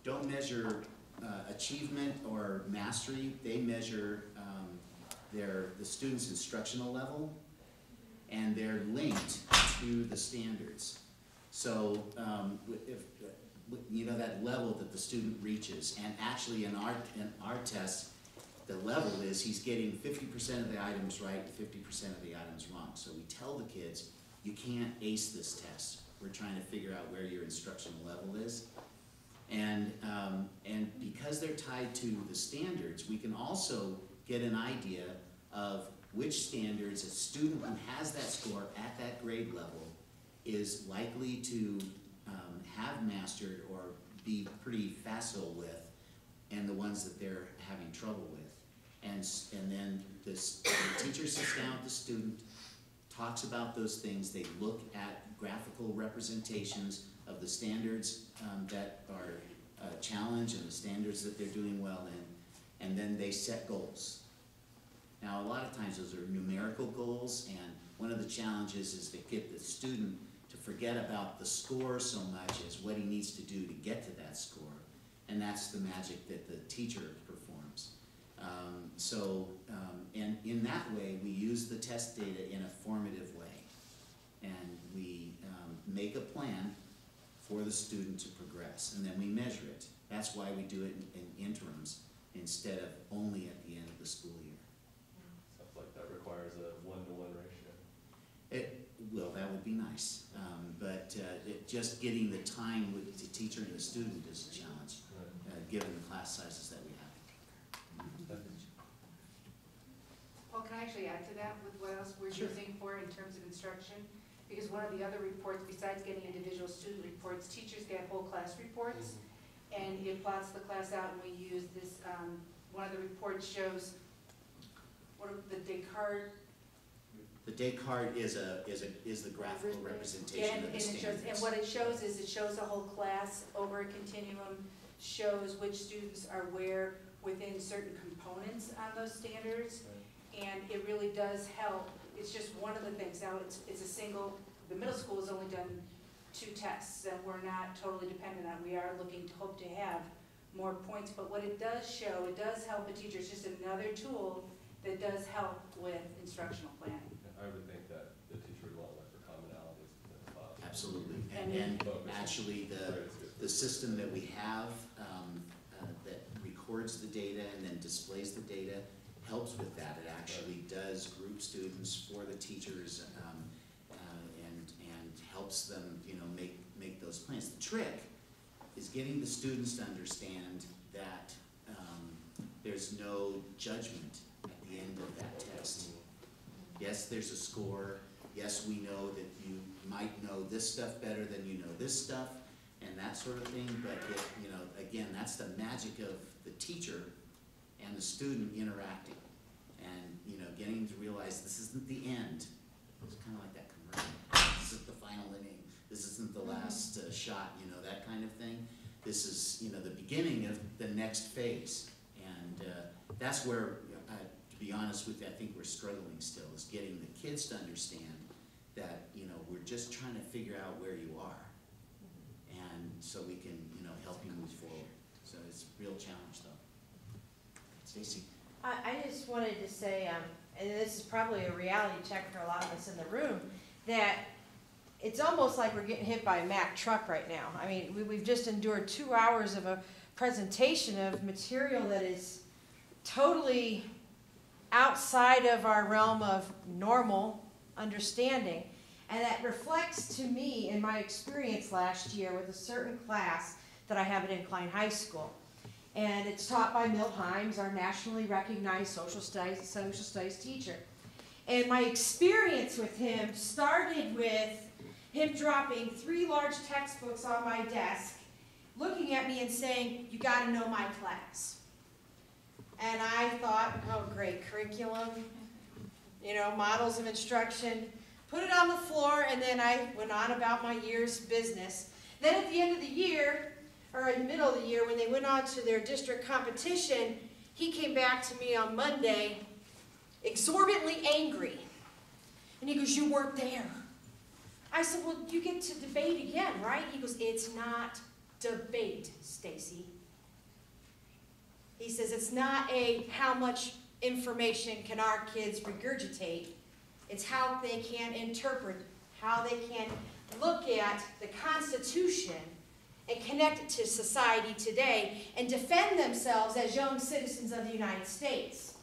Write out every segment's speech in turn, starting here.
don't measure achievement or mastery. They measure the student's instructional level, and they're linked to the standards. So if you know that level that the student reaches, and actually in our test, the level is he's getting 50% of the items right and 50% of the items wrong. So we tell the kids, you can't ace this test. We're trying to figure out where your instructional level is. And because they're tied to the standards, we can also get an idea of which standards a student who has that score at that grade level is likely to have mastered or be pretty facile with, and the ones that they're having trouble with. And then the teacher sits down with the student, talks about those things. They look at graphical representations of the standards that are a challenge and the standards that they're doing well in, and then they set goals. Now, a lot of times those are numerical goals, and one of the challenges is to get the student to forget about the score so much as what he needs to do to get to that score, and that's the magic that the teacher performs. And in that way, we use the test data in a formative way, and we make a plan for the student to progress, and then we measure it. That's why we do it in interims instead of only at the end of the school year. Stuff like that requires a 1-to-1 ratio. Well, that would be nice, but just getting the time with the teacher and the student is a challenge, given the class sizes that we have. Paul, can I actually add to that with what else we're using for in terms of instruction? Because one of the other reports, besides getting individual student reports, teachers get whole class reports, and it plots the class out, and we use this, one of the reports shows what are the Descartes. The Descartes is the graphical representation of the standards. And what it shows is it shows a whole class over a continuum, shows which students are where within certain components on those standards, and it really does help. It's just one of the things. Now it's a single, the middle school has only done 2 tests, and we're not totally dependent on, we are looking to hope to have more points, but what it does show, it does help a teacher. It's just another tool that does help with instructional planning. I would think that the teacher would want to look for commonalities within the class. Absolutely, and actually the system that we have that records the data and then displays the data helps with that. It actually does group students for the teachers and helps them, make those plans. The trick is getting the students to understand that there's no judgment at the end of that test. Yes, there's a score. Yes, we know that you might know this stuff better than you know this stuff and that sort of thing, but again, that's the magic of the teacher and the student interacting and, getting to realize this isn't the end. It's kind of like that commercial. This isn't the final inning. This isn't the last shot, that kind of thing. This is, the beginning of the next phase. And that's where, to be honest with you, I think we're struggling still, is getting the kids to understand that, we're just trying to figure out where you are. And so we can, help you move forward. So it's a real challenge, though. Stacey. I just wanted to say, and this is probably a reality check for a lot of us in the room, that it's almost like we're getting hit by a Mack truck right now. I mean, we've just endured 2 hours of a presentation of material that is totally outside of our realm of normal understanding. And that reflects to me in my experience last year with a certain class that I have at Incline High School. And it's taught by Milt Himes, our nationally recognized social studies teacher. And my experience with him started with him dropping 3 large textbooks on my desk, looking at me and saying, "You got to know my class." And I thought, oh great, curriculum, models of instruction, put it on the floor, and then I went on about my year's business. Then at the end of the year, or in the middle of the year, when they went on to their district competition, he came back to me on Monday, exorbitantly angry. And he goes, "You weren't there." I said, "Well, you get to debate again, right?" He goes, "It's not debate, Stacey. He says it's not how much information can our kids regurgitate, it's how they can interpret, how they can look at the Constitution and connect it to society today and defend themselves as young citizens of the United States,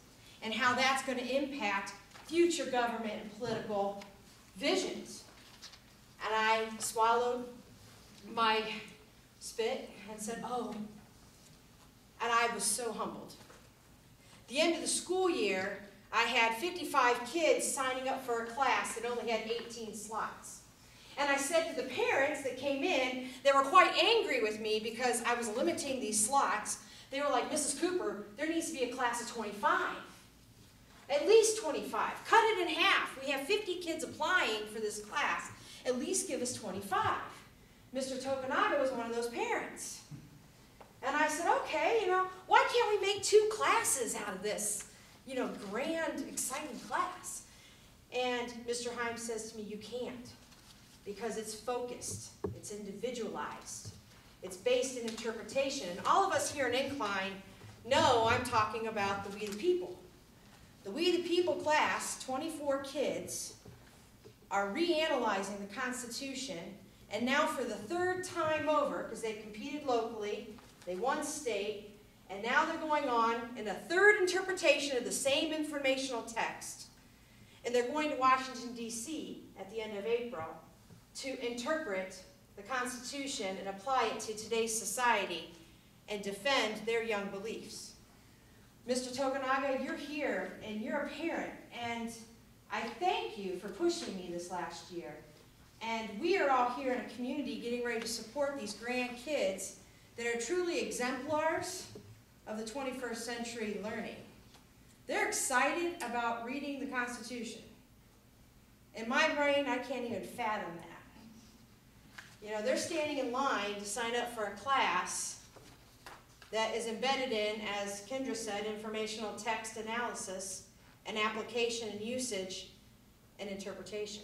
and how that's going to impact future government and political visions. And I swallowed my spit and said, oh, and I was so humbled. The end of the school year, I had 55 kids signing up for a class that only had 18 slots. And I said to the parents that came in, they were quite angry with me because I was limiting these slots. They were like, Mrs. Cooper, there needs to be a class of 25. At least 25. Cut it in half. We have 50 kids applying for this class. At least give us 25. Mr. Tokunaga was one of those parents. And I said, okay, why can't we make 2 classes out of this, grand, exciting class? And Mr. Himes says to me, you can't, because it's focused, it's individualized, it's based in interpretation. And all of us here in Incline know I'm talking about the We the People. The We the People class, 24 kids, are reanalyzing the Constitution, and now for the 3rd time over, because they competed locally, they won state, and now they're going on in a 3rd interpretation of the same informational text. And they're going to Washington, D.C. at the end of April to interpret the Constitution and apply it to today's society and defend their young beliefs. Mr. Tokunaga, you're here, and you're a parent, and I thank you for pushing me this last year. And we are all here in a community getting ready to support these grand kids that are truly exemplars of the 21st century learning. They're excited about reading the Constitution. In my brain, I can't even fathom that. They're standing in line to sign up for a class that is embedded in, as Kendra said, informational text analysis and application and usage and interpretation.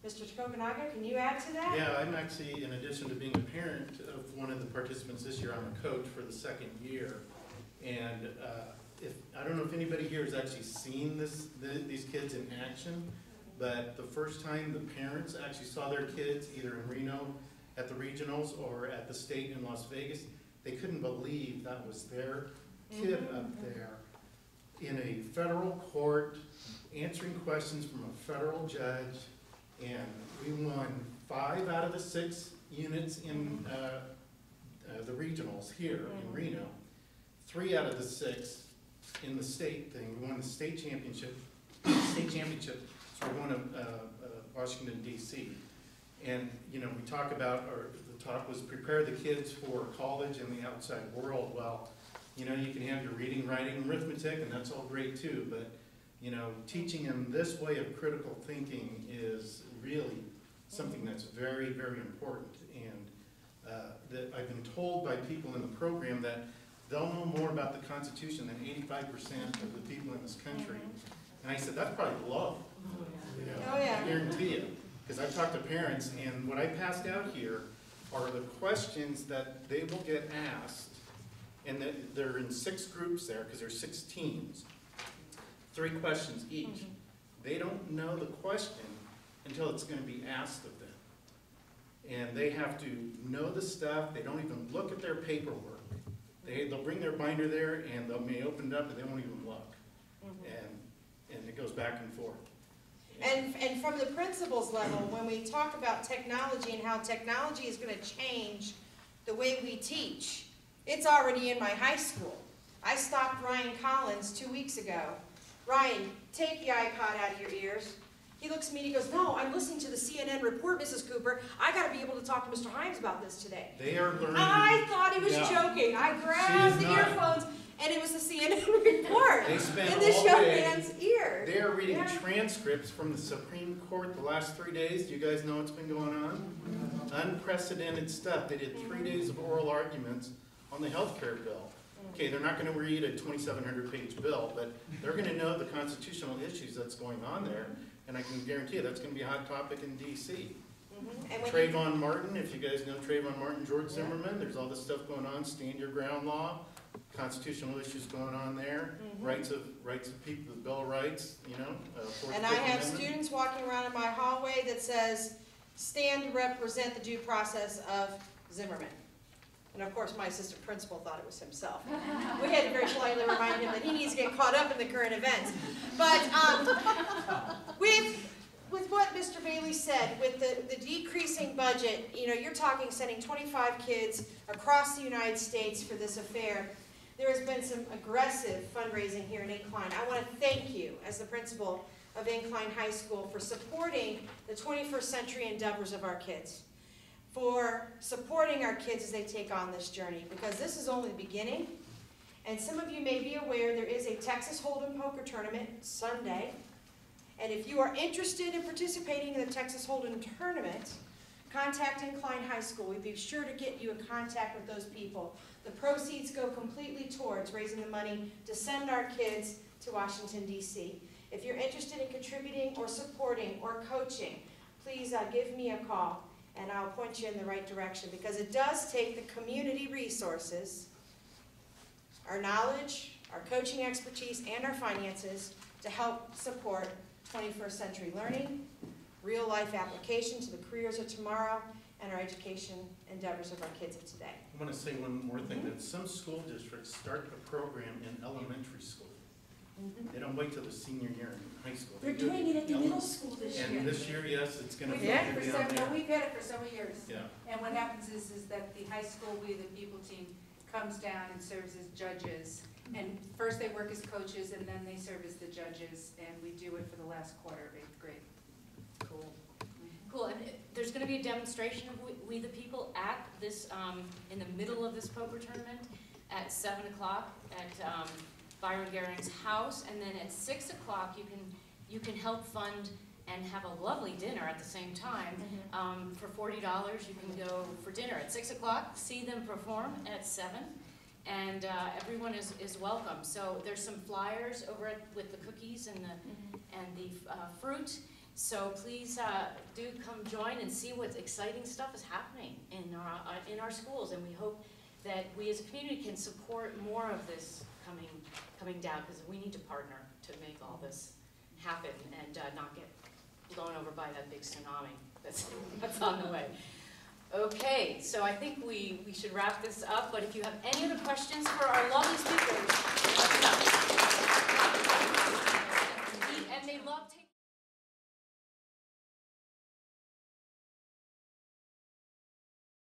Mr. Tokunaga, can you add to that? Yeah, I'm actually, in addition to being a parent of one of the participants this year, I'm a coach for the 2nd year. And I don't know if anybody here has actually seen these kids in action, but the first time the parents actually saw their kids either in Reno at the regionals or at the state in Las Vegas, they couldn't believe that was their kid up there in a federal court answering questions from a federal judge. And we won 5 out of the 6 units in the regionals here in Reno. 3 out of the 6 in the state thing. We won the state championship. So we're going to Washington, D.C. And we talk about, or the talk was prepare the kids for college and the outside world. Well, you can have your reading, writing, and arithmetic, and that's all great too. But teaching them this way of critical thinking is really something that's very, very important. And that I've been told by people in the program that they'll know more about the Constitution than 85% of the people in this country. And I said, that's probably low. Oh, yeah. I guarantee you. Because I've talked to parents, and what I passed out here are the questions that they will get asked, and they're in 6 groups there, because there's 6 teams. 3 questions each. They don't know the question until it's going to be asked of them. And they have to know the stuff. They don't even look at their paperwork. They'll bring their binder there, and they may open it up, and they won't even look. And it goes back and forth. And from the principal's level, when we talk about technology and how technology is going to change the way we teach, it's already in my high school. I stopped Ryan Collins 2 weeks ago. Ryan, take the iPod out of your ears. He looks at me and he goes, no, I'm listening to the CNN report, Mrs. Cooper. I got to be able to talk to Mr. Himes about this today. They are learning. I thought he was joking. I grabbed the earphones, and it was the CNN report They spent in this all young day. man's ear. They are reading transcripts from the Supreme Court the last 3 days. Do you guys know what's been going on? Unprecedented stuff. They did 3 days of oral arguments on the health care bill. Okay, they're not going to read a 2,700-page bill, but they're going to know the constitutional issues that's going on there, and I can guarantee you that's going to be a hot topic in D.C. Trayvon Martin, if you guys know Trayvon Martin, George Zimmerman, there's all this stuff going on, stand your ground law, constitutional issues going on there, Mhm. rights of people, the Bill of Rights, you know. And I have students walking around in my hallway that says, stand to represent the due process of Zimmerman. And of course, my assistant principal thought it was himself. We had to very politely remind him that he needs to get caught up in the current events. But with what Mr. Bailey said, with the decreasing budget, you know, you're talking sending 25 kids across the United States for this affair. There has been some aggressive fundraising here in Incline. I want to thank you, as the principal of Incline High School, for supporting the 21st century endeavors of our kids, for supporting our kids as they take on this journey, because this is only the beginning. And some of you may be aware there is a Texas Hold'em poker tournament Sunday. And if you are interested in participating in the Texas Hold'em tournament, contact Incline High School. We'd be sure to get you in contact with those people. The proceeds go completely towards raising the money to send our kids to Washington, D.C. If you're interested in contributing or supporting or coaching, please give me a call and I'll point you in the right direction, because it does take the community resources, our knowledge, our coaching expertise, and our finances to help support 21st century learning, real life application to the careers of tomorrow, and our education endeavors of our kids of today. I want to say one more thing, that some school districts start a program in elementary school. They don't wait till the senior year in high school. They're doing it at the middle school this year. And this year, yes, it's going to We've be had it for down there. we've had it for several years. Yeah. And what happens is that the high school We the People team comes down and serves as judges. And first they work as coaches and then they serve as the judges, and we do it for the last quarter of 8th grade. Cool. Cool, and there's gonna be a demonstration of We the People at this, in the middle of this poker tournament at 7 o'clock at Byron Garing's house, and then at 6 o'clock you can help fund and have a lovely dinner at the same time. For $40 you can go for dinner at 6 o'clock, see them perform at 7, and everyone is welcome. So there's some flyers over with the cookies and the fruit. So please do come join and see what exciting stuff is happening in our schools, and we hope that we as a community can support more of this coming down, because we need to partner to make all this happen and not get blown over by that big tsunami that's on the way. Okay, so I think we should wrap this up, but if you have any other questions for our lovely speakers, let us know.